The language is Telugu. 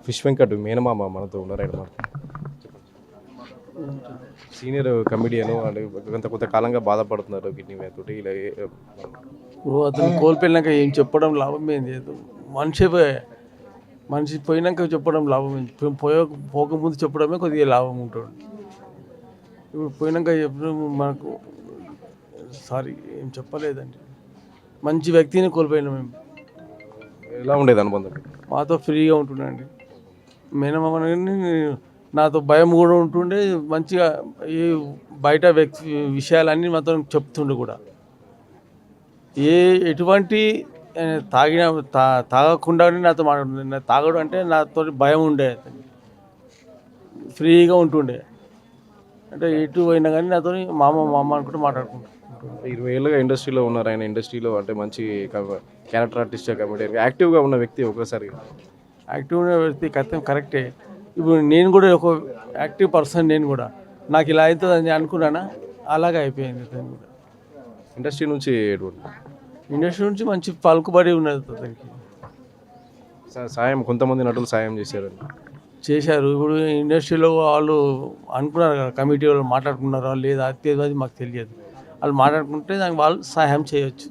ఫిష్ వెంకట్ మేనమామ మనతో ఉన్నారు. ఆయన సీనియర్ కమిడియన్ అంటే కొంత కాలంగా బాధపడుతున్నారు కిడ్నీ తోటి. ఇలా అతను కోల్పోయినాక ఏం చెప్పడం లాభం ఏం లేదు. మనిషి పోయినాక చెప్పడం లాభం ఏంది? పోకముందు చెప్పడమే కొద్దిగా లాభం ఉంటుంది. ఇప్పుడు పోయినాక చెప్పడం మనకు ఏం చెప్పలేదండి. మంచి వ్యక్తిని కోల్పోయినాం మేము. ఎలా ఉండేది అనుబంధం? మాతో ఫ్రీగా ఉంటుండండి. మేనమామని నాతో భయం కూడా ఉంటుండే. మంచిగా ఈ బయట విషయాలన్నీ మాతో చెప్తుండే కూడా. ఎటువంటి తాగకుండానే నాతో మాట్లాడుతుండే. తాగడం అంటే నాతో భయం ఉండే. ఫ్రీగా ఉంటుండే. అంటే ఎటు పోయినా కానీ నాతో మామ అనుకుంటూ మాట్లాడుకుంటాం. 20 ఏళ్ళుగా ఇండస్ట్రీలో ఉన్నారు. ఆయన ఇండస్ట్రీలో అంటే మంచి క్యారెక్టర్ ఆర్టిస్ట్, కమెడియన్, యాక్టివ్గా ఉన్న వ్యక్తి. ఒకసారి యాక్టివ్ ఉన్న వ్యక్తి కరెక్టే. ఇప్పుడు నేను కూడా ఒక యాక్టివ్ పర్సన్. నేను కూడా నాకు ఇలా అవుతుంది అని అనుకున్నానా, అలాగే అయిపోయింది. ఇండస్ట్రీ నుంచి మంచి పలుకుబడి ఉన్నది అతనికి. సాయం కొంతమంది నటులు సాయం చేశారు. ఇప్పుడు ఇండస్ట్రీలో వాళ్ళు అనుకున్నారు కదా, కమిటీ వాళ్ళు మాట్లాడుకున్నారా లేదా అది మాకు తెలియదు. వాళ్ళు మాట్లాడుకుంటే దానికి వాళ్ళు సహాయం చేయొచ్చు.